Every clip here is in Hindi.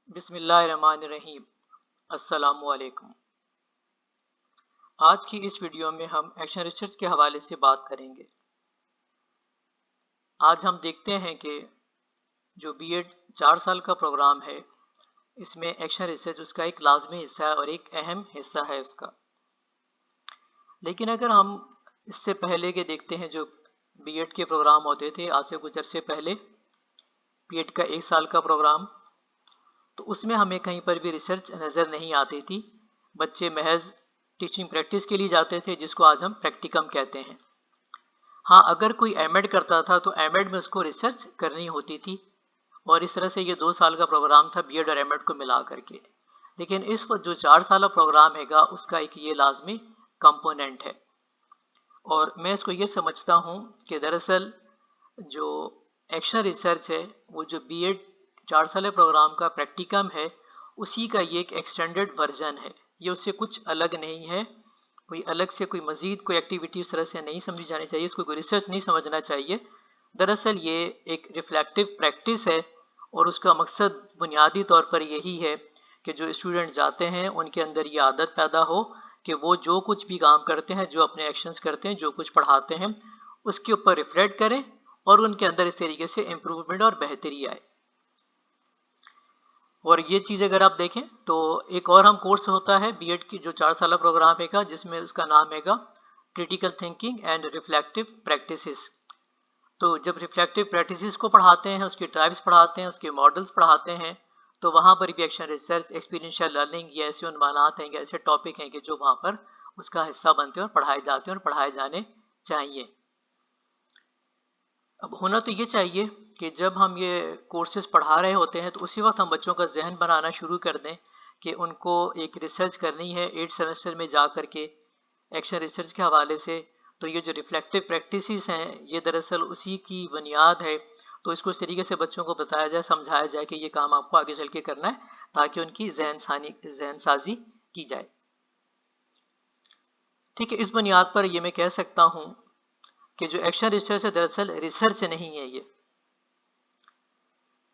बिस्मिल्लाहिर्रहमानिर्रहीम। अस्सलामुअलैकुम। आज की इस वीडियो में हम एक्शन रिसर्च के हवाले से बात करेंगे। आज हम देखते हैं कि जो बीएड 4 साल का प्रोग्राम है, इसमें एक्शन रिसर्च उसका एक लाजमी हिस्सा है और एक अहम हिस्सा है उसका। लेकिन अगर हम इससे पहले के देखते हैं, जो बीएड के प्रोग्राम होते थे आज से कुछ अर्से पहले, बीएड का 1 साल का प्रोग्राम, तो उसमें हमें कहीं पर भी रिसर्च नज़र नहीं आती थी। बच्चे महज टीचिंग प्रैक्टिस के लिए जाते थे, जिसको आज हम प्रैक्टिकम कहते हैं। हाँ, अगर कोई एमएड करता था तो एमएड में उसको रिसर्च करनी होती थी, और इस तरह से ये 2 साल का प्रोग्राम था बीएड और एमएड को मिला करके। लेकिन इस वक्त जो 4 साल प्रोग्राम हैगा, उसका एक ये लाजमी कंपोनेंट है। और मैं इसको ये समझता हूँ कि दरअसल जो एक्शन रिसर्च है, वो जो बीएड 4 साल प्रोग्राम का प्रैक्टिकम है, उसी का ये एक एक्सटेंडेड वर्जन है। ये उससे कुछ अलग नहीं है, कोई अलग से कोई मज़ीद कोई एक्टिविटी उस तरह से नहीं समझी जानी चाहिए, इसको कोई रिसर्च नहीं समझना चाहिए। दरअसल ये एक रिफ्लेक्टिव प्रैक्टिस है, और उसका मकसद बुनियादी तौर पर यही है कि जो स्टूडेंट जाते हैं उनके अंदर ये आदत पैदा हो कि वो जो कुछ भी काम करते हैं, जो अपने एक्शंस करते हैं, जो कुछ पढ़ाते हैं, उसके ऊपर रिफ्लेक्ट करें और उनके अंदर इस तरीके से इम्प्रूवमेंट और बेहतरी आए। और ये चीज़ अगर आप देखें तो एक और हम कोर्स होता है बीएड की, जो 4 साल प्रोग्राम है, जिसमें उसका नाम है critical thinking and reflective practices. तो जब रिफ्लेक्टिव प्रैक्टिसेस को पढ़ाते हैं, उसके टाइप्स पढ़ाते हैं, उसके मॉडल्स पढ़ाते हैं, तो वहाँ पर भी एक्शन रिसर्च, एक्सपीरियंशियल लर्निंग, ये ऐसे उन्वानात हैं, ऐसे टॉपिक हैं कि जो वहाँ पर उसका हिस्सा बनते हैं और पढ़ाए जाते हैं और पढ़ाए जाने चाहिए। अब होना तो ये चाहिए कि जब हम ये कोर्सेज पढ़ा रहे होते हैं तो उसी वक्त हम बच्चों का जहन बनाना शुरू कर दें कि उनको एक रिसर्च करनी है 8 सेमेस्टर में जा कर के एक्शन रिसर्च के हवाले से। तो ये जो रिफ्लेक्टिव प्रैक्टिसेस हैं, ये दरअसल उसी की बुनियाद है। तो इसको इस तरीके से बच्चों को बताया जाए, समझाया जाए कि ये काम आपको आगे चल के करना है, ताकि उनकी जहन साजी की जाए। ठीक है, इस बुनियाद पर ये मैं कह सकता हूँ कि जो एक्शन रिसर्च है, दरअसल रिसर्च नहीं है ये।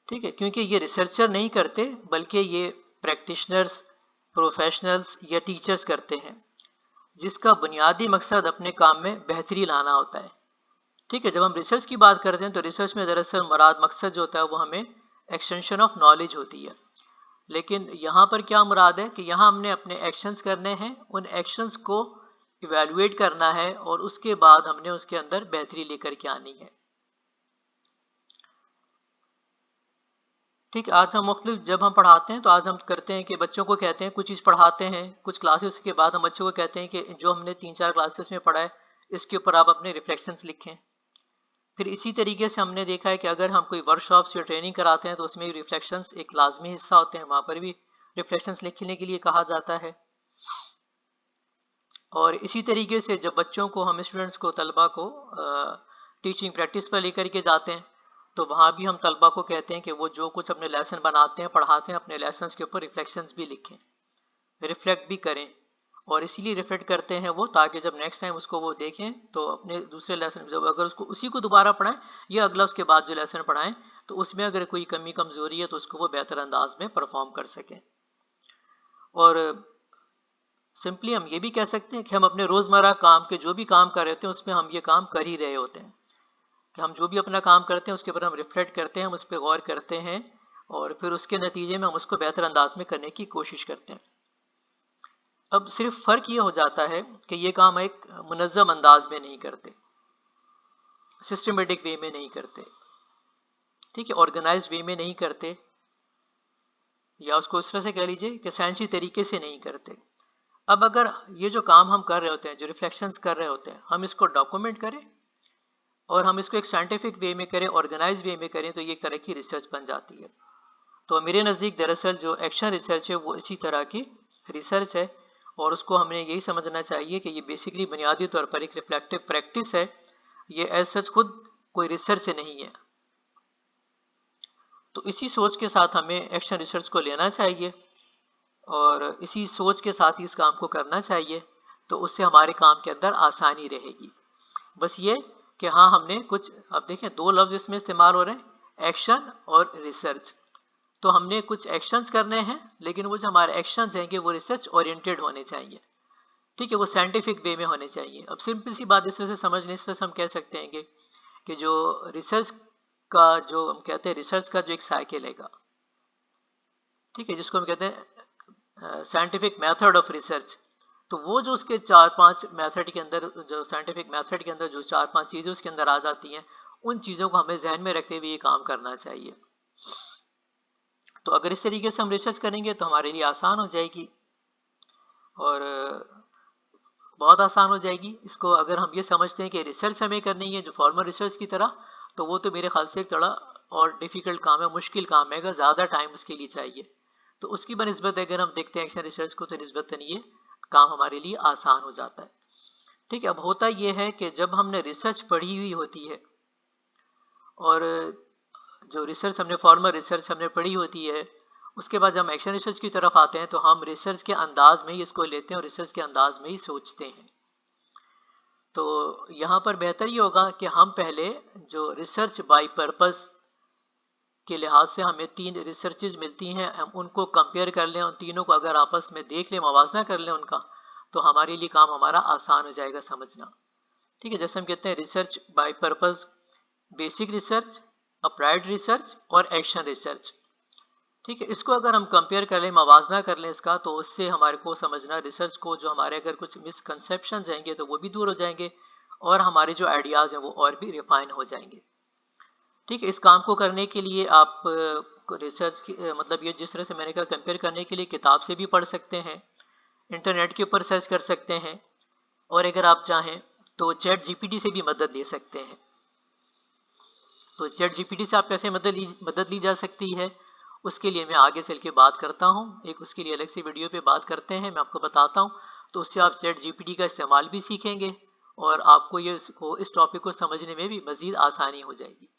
ठीक है, क्योंकि ये रिसर्चर नहीं करते, बल्कि ये प्रैक्टिशनर्स, प्रोफेशनल्स या टीचर्स करते हैं, जिसका बुनियादी मकसद अपने काम में बेहतरी लाना होता है। ठीक है, जब हम रिसर्च की बात करते हैं तो रिसर्च में दरअसल मुराद मकसद जो होता है वो हमें एक्सटेंशन ऑफ नॉलेज होती है। लेकिन यहाँ पर क्या मुराद है कि यहाँ हमने अपने एक्शंस करने हैं, उन एक्शंस को इवेलुएट करना है और उसके बाद हमने उसके अंदर बेहतरी लेकर के आनी है। ठीक है, आज हम मुख्तलिफ जब हम पढ़ाते हैं तो आज हम करते हैं कि बच्चों को कहते हैं, कुछ चीज़ पढ़ाते हैं, कुछ क्लासेस के बाद हम बच्चों को कहते हैं कि जो हमने 3-4 क्लासेस में पढ़ा है, इसके ऊपर आप अपने रिफ्लेक्शंस लिखें। फिर इसी तरीके से हमने देखा है कि अगर हम कोई वर्कशॉप्स या ट्रेनिंग कराते हैं तो उसमें रिफ्लेक्शंस एक लाजमी हिस्सा होते हैं, वहाँ पर भी रिफ्लेक्शंस लिखने के लिए कहा जाता है। और इसी तरीके से जब बच्चों को, हम स्टूडेंट्स को, तलबा को टीचिंग प्रैक्टिस पर लेकर के जाते हैं, तो वहाँ भी हम तलबा को कहते हैं कि वो जो कुछ अपने लेसन बनाते हैं, पढ़ाते हैं, अपने लेसन्स के ऊपर रिफ्लेक्शंस भी लिखें, रिफ्लेक्ट भी करें। और इसीलिए रिफ्लेक्ट करते हैं वो, ताकि जब नेक्स्ट टाइम उसको वो देखें तो अपने दूसरे लेसन, जब अगर उसको उसी को दोबारा पढ़ाएं या अगला उसके बाद जो लेसन पढ़ाएं, तो उसमें अगर कोई कमी कमज़ोरी है तो उसको वो बेहतर अंदाज में परफॉर्म कर सकें। और सिंपली हम ये भी कह सकते हैं कि हम अपने रोज़मर्रा काम के जो भी काम कर रहे होते हैं, उसमें हम ये काम कर ही रहे होते हैं, कि हम जो भी अपना काम करते हैं उसके ऊपर हम रिफ्लेक्ट करते हैं, हम उस पर गौर करते हैं, और फिर उसके नतीजे में हम उसको बेहतर अंदाज में करने की कोशिश करते हैं। अब सिर्फ फ़र्क ये हो जाता है कि ये काम एक मुनज़्ज़म अंदाज में नहीं करते, सिस्टमेटिक वे में नहीं करते, ठीक है, ऑर्गेनाइज्ड वे में नहीं करते, या उसको इस तरह से कह लीजिए कि साइंसी तरीके से नहीं करते। अब अगर ये जो काम हम कर रहे होते हैं, जो रिफ्लेक्शंस कर रहे होते हैं, हम इसको डॉक्यूमेंट करें और हम इसको एक साइंटिफिक वे में करें, ऑर्गेनाइज वे में करें, तो ये एक तरह की रिसर्च बन जाती है। तो मेरे नज़दीक दरअसल जो एक्शन रिसर्च है वो इसी तरह की रिसर्च है, और उसको हमने यही समझना चाहिए कि ये बेसिकली बुनियादी तौर पर एक रिफ्लेक्टिव प्रैक्टिस है, ये एज सच खुद कोई रिसर्च नहीं है। तो इसी सोच के साथ हमें एक्शन रिसर्च को लेना चाहिए और इसी सोच के साथ ही इस काम को करना चाहिए, तो उससे हमारे काम के अंदर आसानी रहेगी। बस ये कि हाँ, हमने कुछ, अब देखें 2 लफ्ज़ इसमें इस्तेमाल हो रहे हैं, एक्शन और रिसर्च। तो हमने कुछ एक्शंस करने हैं, लेकिन वो जो हमारे एक्शंस हैं कि वो रिसर्च ओरिएंटेड होने चाहिए, ठीक है, वो साइंटिफिक वे में होने चाहिए। अब सिंपल सी बात इस तरह से समझने, इस तरह से हम कह सकते हैं कि जो रिसर्च का, जो हम कहते हैं रिसर्च का जो एक साइकिल है, ठीक है, जिसको हम कहते हैं साइंटिफिक मेथड ऑफ रिसर्च, तो वो जो उसके 4-5 मेथड के अंदर, जो साइंटिफिक मेथड के अंदर जो 4-5 चीज़ें उसके अंदर आ जाती हैं, उन चीज़ों को हमें जहन में रखते हुए ये काम करना चाहिए। तो अगर इस तरीके से हम रिसर्च करेंगे तो हमारे लिए आसान हो जाएगी, और बहुत आसान हो जाएगी। इसको अगर हम ये समझते हैं कि रिसर्च हमें करनी है जो फॉर्मल रिसर्च की तरह, तो वो तो मेरे ख्याल से एक थोड़ा और डिफ़िकल्ट काम है, मुश्किल काम है, अगर ज़्यादा टाइम उसके लिए चाहिए। तो उसकी बनिस्बत अगर हम देखते हैं एक्शन रिसर्च को, तो निस्बतन ये काम हमारे लिए आसान हो जाता है। ठीक है, अब होता ये है कि जब हमने रिसर्च पढ़ी हुई होती है, और जो रिसर्च हमने फॉर्मल रिसर्च हमने पढ़ी होती है, उसके बाद जब हम एक्शन रिसर्च की तरफ आते हैं तो हम रिसर्च के अंदाज में ही इसको लेते हैं और रिसर्च के अंदाज में ही सोचते हैं। तो यहाँ पर बेहतर ये होगा कि हम पहले जो रिसर्च बाय पर्पस के लिहाज से हमें 3 रिसर्चेज मिलती हैं, हम उनको कंपेयर कर लें, उन तीनों को अगर आपस में देख लें, मवाजना कर लें उनका, तो हमारे लिए काम हमारा आसान हो जाएगा समझना। ठीक है, जैसे हम कहते हैं research by purpose, basic research, applied research और एक्शन रिसर्च। ठीक है, इसको अगर हम कंपेयर कर लें, मवाजना कर लें इसका, तो उससे हमारे को समझना रिसर्च को, जो हमारे अगर कुछ मिसकंसेप्शंस रहेंगे तो वो भी दूर हो जाएंगे, और हमारे जो आइडियाज़ हैं वो और भी रिफाइन हो जाएंगे। ठीक है, इस काम को करने के लिए आप रिसर्च की मतलब ये जिस तरह से मैंने कहा, कंपेयर करने के लिए किताब से भी पढ़ सकते हैं, इंटरनेट के ऊपर सर्च कर सकते हैं, और अगर आप चाहें तो चैट जीपीटी से भी मदद ले सकते हैं। तो चैट जीपीटी से आप कैसे मदद ली जा सकती है, उसके लिए मैं आगे चल के बात करता हूँ, एक उसके लिए अलग से वीडियो पे बात करते हैं, मैं आपको बताता हूँ। तो उससे आप चैट जीपीटी का इस्तेमाल भी सीखेंगे, और आपको ये इस टॉपिक को समझने में भी मज़ीद आसानी हो जाएगी।